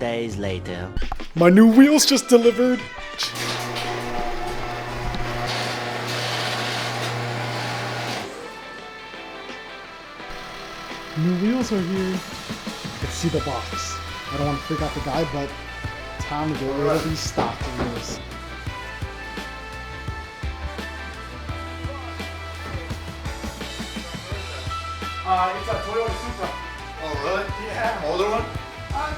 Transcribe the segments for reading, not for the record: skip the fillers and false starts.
days later. My new wheels just delivered. New wheels are here. Let's see the box. I don't want to freak out the guy, but time to get rid of these stock wheels. It's a Toyota Supra. Oh, really? Yeah. Older one?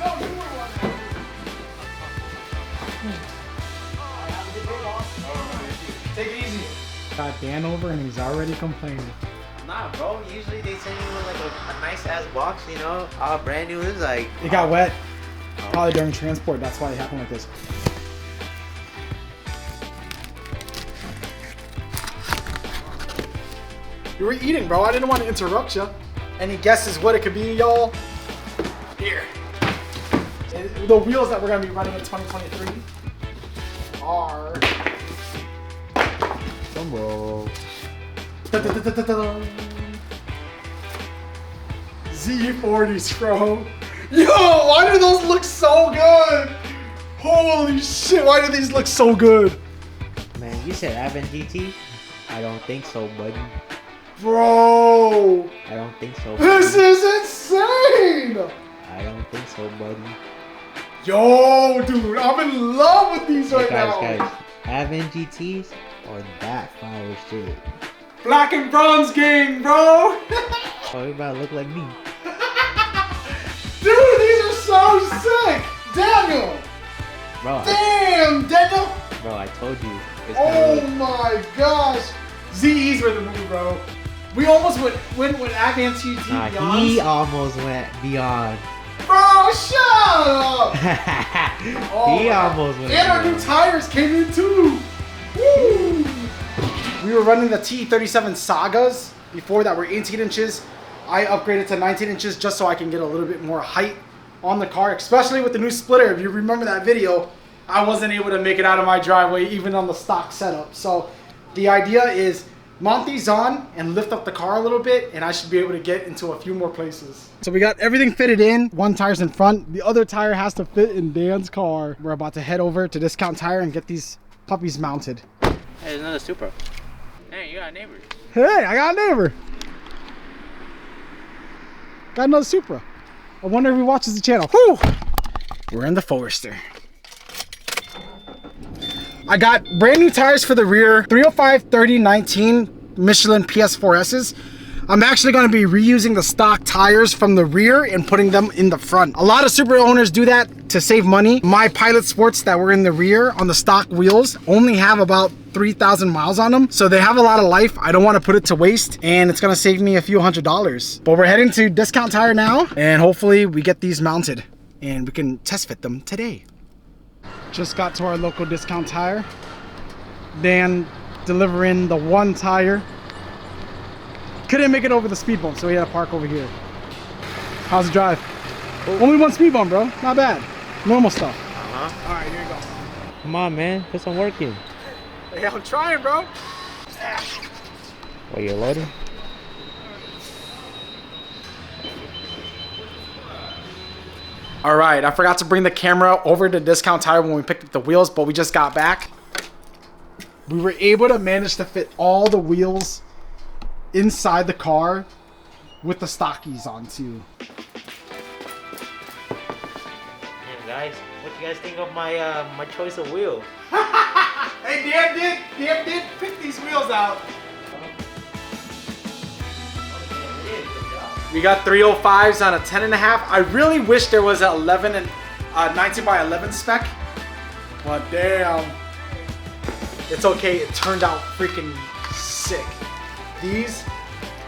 No, newer one. Take it easy. Got Dan over and he's already complaining. Nah, bro. Usually they send you like a nice ass box, you know, all brand new. It's like It got wet. Probably during transport. That's why it happened like this. You were eating, bro. I didn't want to interrupt you. Any guesses what it could be, y'all? Here. The wheels that we're going to be running in 2023 are... Dumbo. Z40s, bro. Yo, why do those look so good? Holy shit, why do these look so good? Man, you said Avon GT? I don't think so, buddy. Bro, I don't think so. this is insane. I don't think so, buddy. Yo, dude, I'm in love with these right now. Guys, Avon GTs or that fire shit? Black and bronze gang, bro. Oh, you about to look like me. Dude, these are so sick. Daniel. Bro, Damn, Daniel. bro, I told you. It's Oh gonna my gosh. ZEs were the move, bro. We almost went with Avon GT look, beyond. he almost went beyond. Bro, shut up. Oh He my almost God. went And our new beyond. tires came in too. Woo. We were running the TE37 Sagas before that were 18 inches. I upgraded to 19 inches just so I can get a little bit more height on the car, especially with the new splitter. If you remember that video, I wasn't able to make it out of my driveway even on the stock setup. So the idea is mount these on and lift up the car a little bit and I should be able to get into a few more places. So we got everything fitted in. One tire's in front. The other tire has to fit in Dan's car. We're about to head over to Discount Tire and get these puppies mounted. Hey, there's another Supra. Hey, you got a neighbor. Hey, I got a neighbor. Got another Supra. I wonder if he watches the channel. Whew! We're in the Forester. I got brand new tires for the rear, 305/30/19 Michelin PS4Ss. I'm actually going to be reusing the stock tires from the rear and putting them in the front. A lot of Supra owners do that to save money. My Pilot Sports that were in the rear on the stock wheels only have about 3,000 miles on them, so they have a lot of life. I don't want to put it to waste, and it's going to save me a few $100s. But we're heading to Discount Tire now, and hopefully we get these mounted and we can test fit them today. Just got to our local Discount Tire. Dan delivering the one tire. Couldn't make it over the speed bump, so we had to park over here. How's the drive? Only one speed bump, bro. Not bad. Normal stuff. All right, here you go. Come on, man. Put some work in. Yeah, I'm trying, bro. Well, you're loading? All right, I forgot to bring the camera over to Discount Tire when we picked up the wheels, but we just got back. We were able to manage to fit all the wheels inside the car with the stockies on too. Yeah, guys, what you guys think of my my choice of wheel? Hey, Dan did pick these wheels out. We got 305s on a 10.5. I really wish there was an 11 and 19 by 11 spec, but damn, it's okay. It turned out freaking sick. These,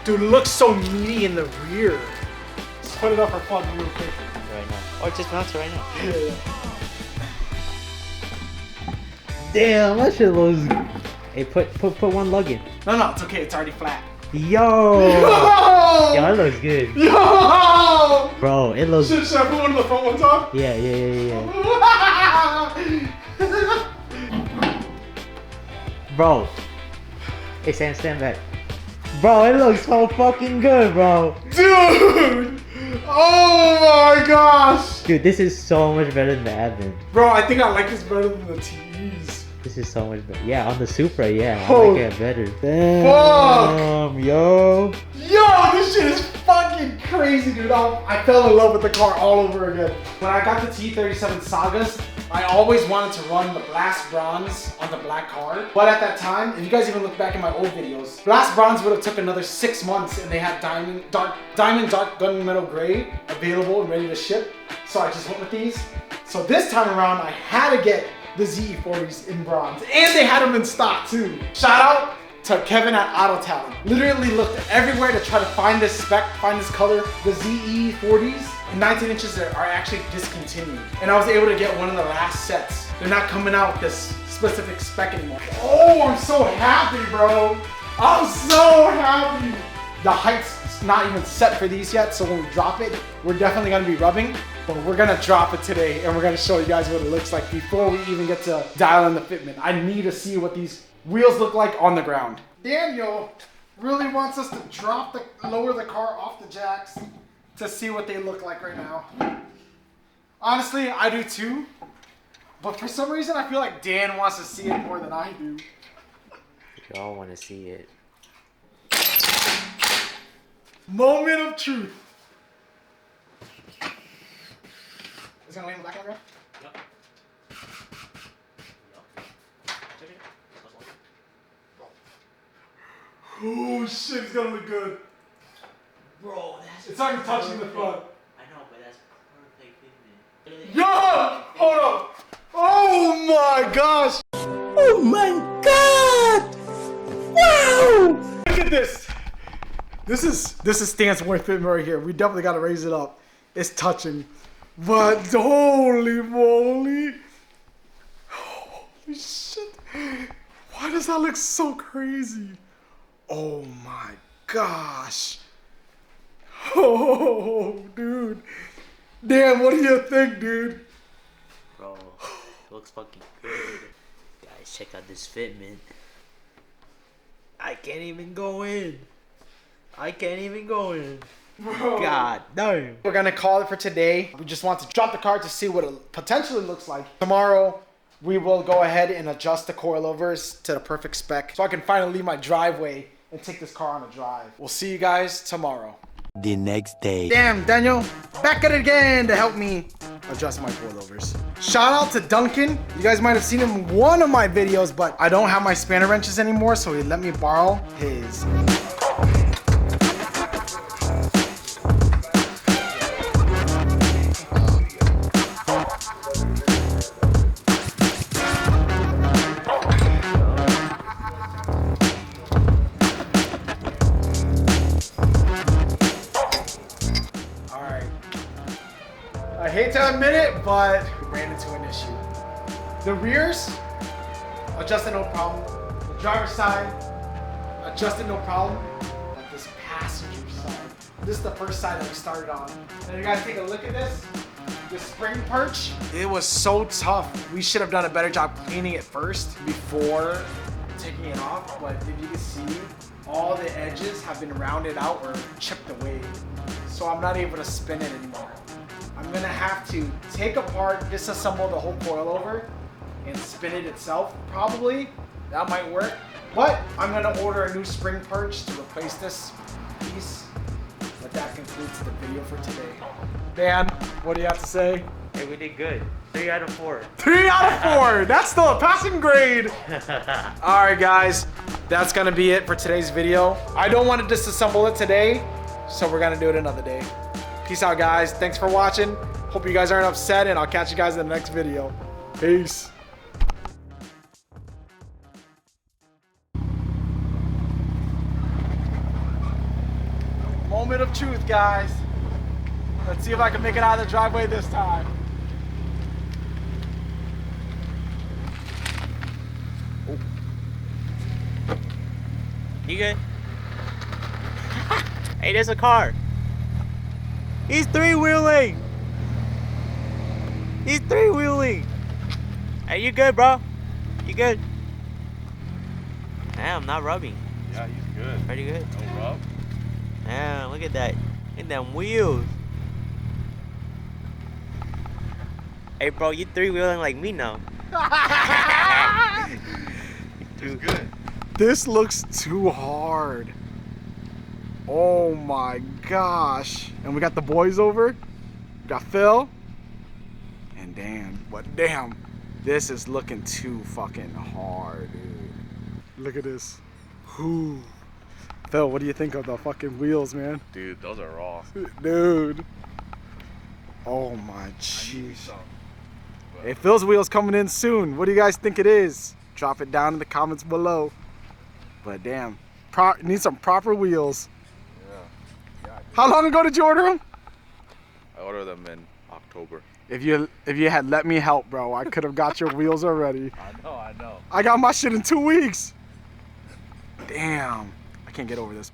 dude, look so meaty in the rear. Let's put it up for fun real quick. Right now. Or just mounts it right now. Yeah. Damn, that shit looks. Hey, put one lug in. No, it's okay. It's already flat. Yo! Yo! Yo, that looks good. Yo! Bro, it looks. Should I put one in the front one time? Yeah. Bro. Hey, Sam, stand back. Bro, it looks so fucking good, bro. Dude! Oh my gosh! Dude, this is so much better than the Advent. Bro, I think I like this better than the TEs. This is so much better. Yeah, on the Supra, yeah, Oh. I like it better. Damn, yo. Yo, this shit is fucking crazy, dude. I fell in love with the car all over again. When I got the TE37 Sagas, I always wanted to run the Blast Bronze on the black car. But at that time, if you guys even look back in my old videos, Blast Bronze would have took another 6 months and they had diamond dark gunmetal gray available and ready to ship. So I just went with these. So this time around, I had to get the ZE40s in bronze. And they had them in stock too. Shout out to Kevin at Auto Talent. Literally looked everywhere to try to find this spec, find this color. The ZE40s in 19 inches are actually discontinued. And I was able to get one of the last sets. They're not coming out with this specific spec anymore. Oh, I'm so happy, bro. I'm so happy. The height's not even set for these yet, so when we drop it, we're definitely gonna be rubbing. But we're gonna drop it today and we're gonna show you guys what it looks like before we even get to dial in the fitment. I need to see what these wheels look like on the ground. Daniel really wants us to lower the car off the jacks to see what they look like right now. Honestly, I do too. But for some reason, I feel like Dan wants to see it more than I do. Y'all want to see it. Moment of truth. Is it gonna lay in the back camera? Yep. Oh shit, it's gonna look good. Bro, that's It's not even touching the front. I know, but that's perfect fitment. Yo! Hold up! Oh my gosh! Oh my god! Wow! Look at this! This is stance worth fitment right here. We definitely gotta raise it up. It's touching. But holy moly! Holy shit! Why does that look so crazy? Oh my gosh! Oh, dude! Damn, what do you think, dude? Bro, it looks fucking good. Guys, check out this fitment. I can't even go in. I can't even go in. Bro. God damn. We're gonna call it for today. We just want to drop the car to see what it potentially looks like. Tomorrow, we will go ahead and adjust the coilovers to the perfect spec so I can finally leave my driveway and take this car on a drive. We'll see you guys tomorrow. The next day. Damn, Daniel, back at it again to help me adjust my coilovers. Shout out to Duncan. You guys might have seen him in one of my videos, but I don't have my spanner wrenches anymore, so he let me borrow his. I hate to admit it, but we ran into an issue. The rears adjusted no problem. The driver's side adjusted no problem. But this passenger side, this is the first side that we started on. And you guys take a look at this. The spring perch, it was so tough. We should have done a better job cleaning it first before taking it off. But if you can see, all the edges have been rounded out or chipped away. So I'm not able to spin it anymore. I'm gonna have to take apart, disassemble the whole coilover and spin it itself, probably. That might work. But I'm gonna order a new spring perch to replace this piece. But that concludes the video for today. Dan, what do you have to say? Hey, we did good. 3 out of 4. 3 out of 4! That's still a passing grade! Alright guys, that's gonna be it for today's video. I don't want to disassemble it today, so we're gonna do it another day. Peace out, guys. Thanks for watching. Hope you guys aren't upset, and I'll catch you guys in the next video. Peace. Moment of truth, guys. Let's see if I can make it out of the driveway this time. Oh. You good? Hey, there's a car. He's 3-wheeling. He's 3-wheeling. Hey, you good, bro? You good? Damn, not rubbing. Yeah, he's good. Pretty good. No rub. Damn, look at that. Look at them wheels. Hey, bro, you three-wheeling like me now. It's good. This looks too hard. Oh my gosh. And we got the boys over. We got Phil. And Dan. But damn, this is looking too fucking hard, dude. Look at this. Whew. Phil, what do you think of the fucking wheels, man? Dude, those are raw. Dude. Oh my jeez. Hey, Phil's wheel's coming in soon. What do you guys think it is? Drop it down in the comments below. But damn, need some proper wheels. Yeah. How long ago did you order them? I ordered them in October. If you had let me help, bro, I could have got your wheels already. I know. I got my shit in 2 weeks. Damn, I can't get over this.